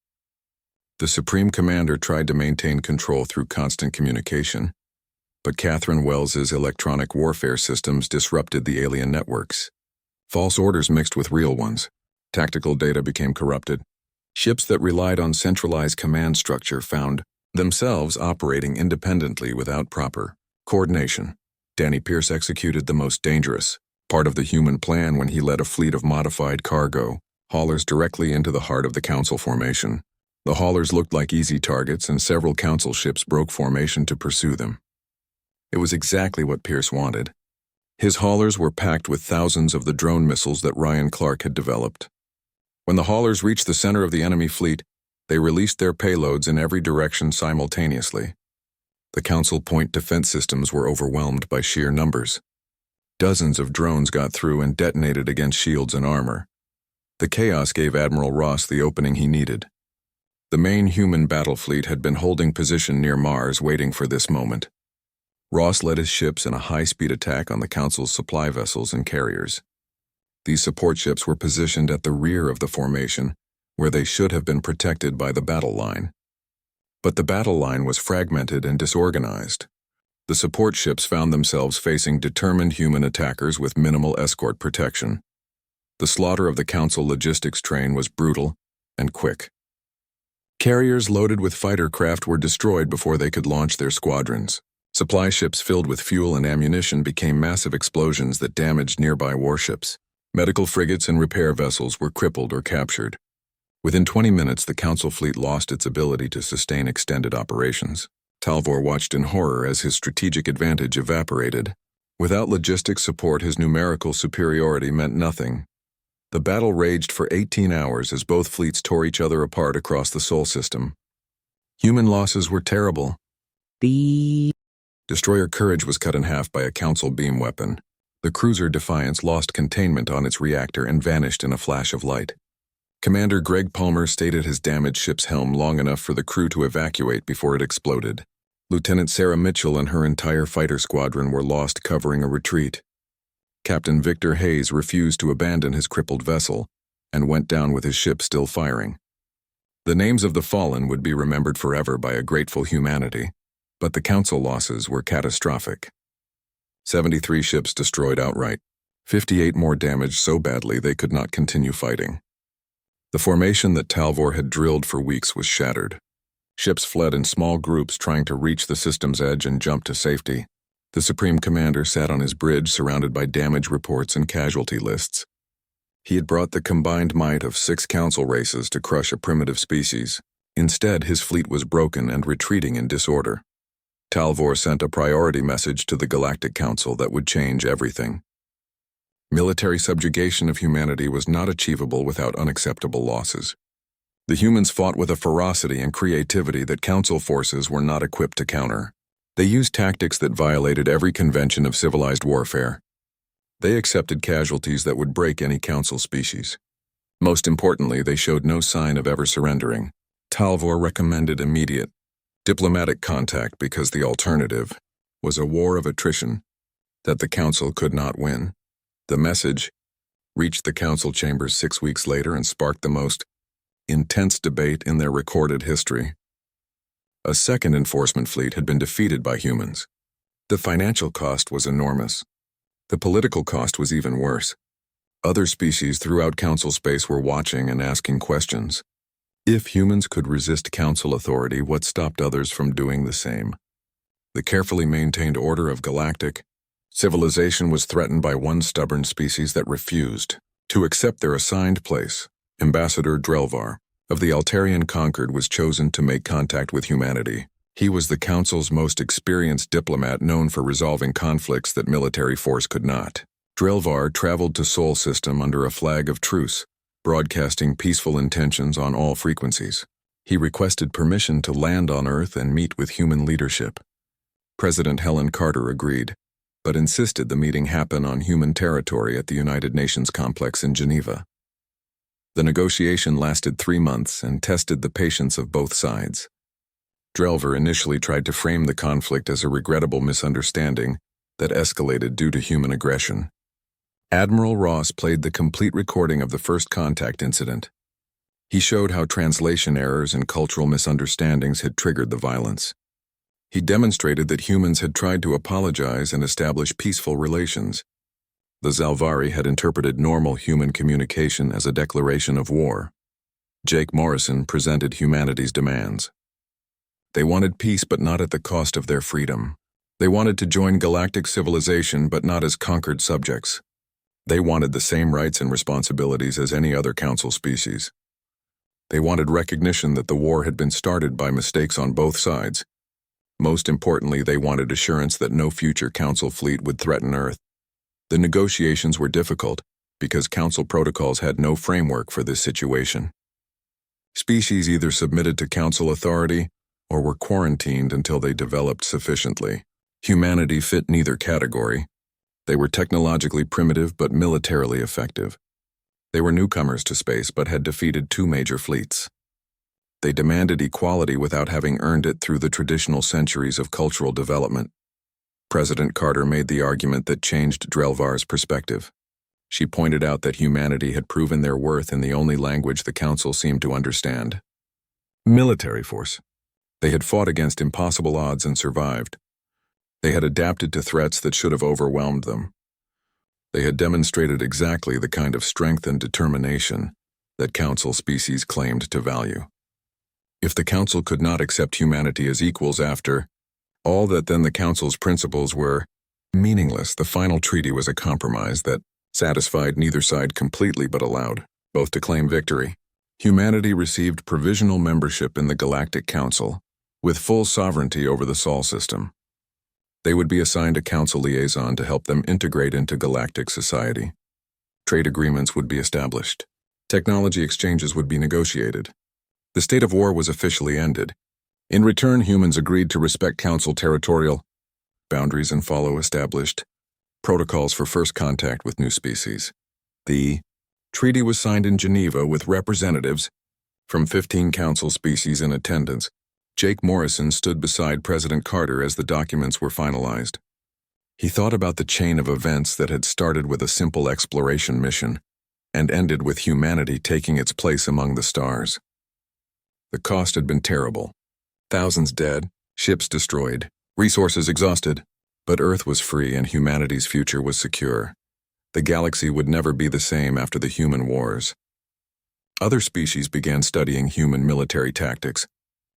The Supreme Commander tried to maintain control through constant communication, but Catherine Wells's electronic warfare systems disrupted the alien networks. False orders mixed with real ones. Tactical data became corrupted. Ships that relied on centralized command structure found themselves operating independently without proper coordination. Danny Pierce executed the most dangerous part of the human plan when he led a fleet of modified cargo haulers directly into the heart of the Council formation. The haulers looked like easy targets, and several Council ships broke formation to pursue them. It was exactly what Pierce wanted. His haulers were packed with thousands of the drone missiles that Ryan Clark had developed. When the haulers reached the center of the enemy fleet, they released their payloads in every direction simultaneously. The Council point defense systems were overwhelmed by sheer numbers. Dozens of drones got through and detonated against shields and armor. The chaos gave Admiral Ross the opening he needed. The main human battle fleet had been holding position near Mars, waiting for this moment. Ross led his ships in a high-speed attack on the Council's supply vessels and carriers. These support ships were positioned at the rear of the formation, where they should have been protected by the battle line. But the battle line was fragmented and disorganized. The support ships found themselves facing determined human attackers with minimal escort protection. The slaughter of the Council logistics train was brutal and quick. Carriers loaded with fighter craft were destroyed before they could launch their squadrons. Supply ships filled with fuel and ammunition became massive explosions that damaged nearby warships. Medical frigates and repair vessels were crippled or captured. Within 20 minutes, the Council fleet lost its ability to sustain extended operations. Talvor watched in horror as his strategic advantage evaporated. Without logistics support, his numerical superiority meant nothing. The battle raged for 18 hours as both fleets tore each other apart across the Sol system. Human losses were terrible. Destroyer Courage was cut in half by a Council beam weapon. The cruiser Defiance lost containment on its reactor and vanished in a flash of light. Commander Greg Palmer stayed at his damaged ship's helm long enough for the crew to evacuate before it exploded. Lieutenant Sarah Mitchell and her entire fighter squadron were lost covering a retreat. Captain Victor Hayes refused to abandon his crippled vessel and went down with his ship still firing. The names of the fallen would be remembered forever by a grateful humanity, but the Council losses were catastrophic. 73 ships destroyed outright, 58 more damaged so badly they could not continue fighting. The formation that Talvor had drilled for weeks was shattered. Ships fled in small groups trying to reach the system's edge and jump to safety. The Supreme Commander sat on his bridge surrounded by damage reports and casualty lists. He had brought the combined might of 6 Council races to crush a primitive species. Instead, his fleet was broken and retreating in disorder. Talvor sent a priority message to the Galactic Council that would change everything. Military subjugation of humanity was not achievable without unacceptable losses. The humans fought with a ferocity and creativity that Council forces were not equipped to counter. They used tactics that violated every convention of civilized warfare. They accepted casualties that would break any Council species. Most importantly, they showed no sign of ever surrendering. Talvor recommended immediate diplomatic contact because the alternative was a war of attrition that the Council could not win. The message reached the Council chambers 6 weeks later and sparked the most intense debate in their recorded history. A second enforcement fleet had been defeated by humans. The financial cost was enormous. The political cost was even worse. Other species throughout Council space were watching and asking questions. If humans could resist council authority, what stopped others from doing the same? The carefully maintained order of galactic civilization was threatened by one stubborn species that refused to accept their assigned place. Ambassador Drelvar of the Altarian Concord was chosen to make contact with humanity. He was the Council's most experienced diplomat, known for resolving conflicts that military force could not. Drelvar traveled to Sol System under a flag of truce, broadcasting peaceful intentions on all frequencies. He requested permission to land on Earth and meet with human leadership. President Helen Carter agreed, but insisted the meeting happen on human territory at the United Nations complex in Geneva. The negotiation lasted 3 months and tested the patience of both sides. Drelvar initially tried to frame the conflict as a regrettable misunderstanding that escalated due to human aggression. Admiral Ross played the complete recording of the first contact incident. He showed how translation errors and cultural misunderstandings had triggered the violence. He demonstrated that humans had tried to apologize and establish peaceful relations. The Zalvari had interpreted normal human communication as a declaration of war. Jake Morrison presented humanity's demands. They wanted peace, but not at the cost of their freedom. They wanted to join galactic civilization, but not as conquered subjects. They wanted the same rights and responsibilities as any other council species. They wanted recognition that the war had been started by mistakes on both sides. Most importantly, they wanted assurance that no future council fleet would threaten Earth. The negotiations were difficult because council protocols had no framework for this situation. Species either submitted to council authority or were quarantined until they developed sufficiently. Humanity fit neither category. They were technologically primitive but militarily effective. They were newcomers to space but had defeated 2 major fleets. They demanded equality without having earned it through the traditional centuries of cultural development. President Carter made the argument that changed Drelvar's perspective. She pointed out that humanity had proven their worth in the only language the Council seemed to understand: military force. They had fought against impossible odds and survived. They had adapted to threats that should have overwhelmed them. They had demonstrated exactly the kind of strength and determination that Council species claimed to value. If the Council could not accept humanity as equals after all that, then the Council's principles were meaningless. The final treaty was a compromise that satisfied neither side completely but allowed both to claim victory. Humanity received provisional membership in the Galactic Council, with full sovereignty over the Sol system. They would be assigned a council liaison to help them integrate into galactic society. Trade agreements would be established. Technology exchanges would be negotiated. The state of war was officially ended. In return, humans agreed to respect council territorial boundaries and follow established protocols for first contact with new species. The treaty was signed in Geneva with representatives from 15 council species in attendance. Jake Morrison stood beside President Carter as the documents were finalized. He thought about the chain of events that had started with a simple exploration mission and ended with humanity taking its place among the stars. The cost had been terrible. Thousands dead, ships destroyed, resources exhausted, but Earth was free and humanity's future was secure. The galaxy would never be the same after the human wars. Other species began studying human military tactics.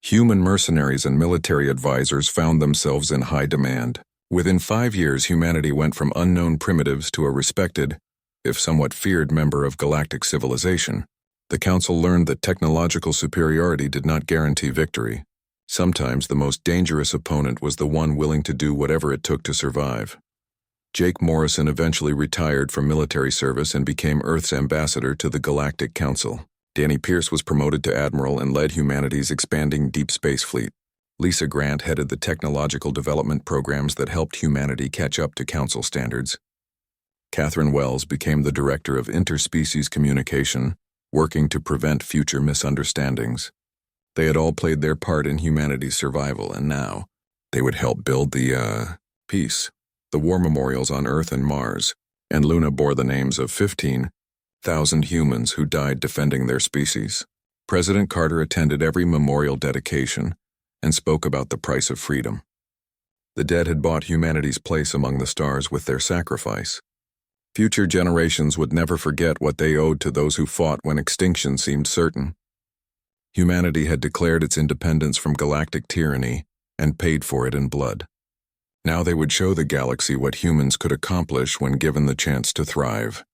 Human mercenaries and military advisors found themselves in high demand. Within 5 years, humanity went from unknown primitives to a respected, if somewhat feared, member of galactic civilization. The Council learned that technological superiority did not guarantee victory. Sometimes the most dangerous opponent was the one willing to do whatever it took to survive. Jake Morrison eventually retired from military service and became Earth's ambassador to the Galactic Council. Danny Pierce was promoted to admiral and led humanity's expanding deep space fleet. Lisa Grant headed the technological development programs that helped humanity catch up to council standards. Catherine Wells became the director of interspecies communication, working to prevent future misunderstandings. They had all played their part in humanity's survival, and now they would help build the peace. The war memorials on Earth and Mars and Luna bore the names of 15,000 humans who died defending their species. President Carter attended every memorial dedication and spoke about the price of freedom. The dead had bought humanity's place among the stars with their sacrifice. Future generations would never forget what they owed to those who fought when extinction seemed certain. Humanity had declared its independence from galactic tyranny and paid for it in blood. Now they would show the galaxy what humans could accomplish when given the chance to thrive.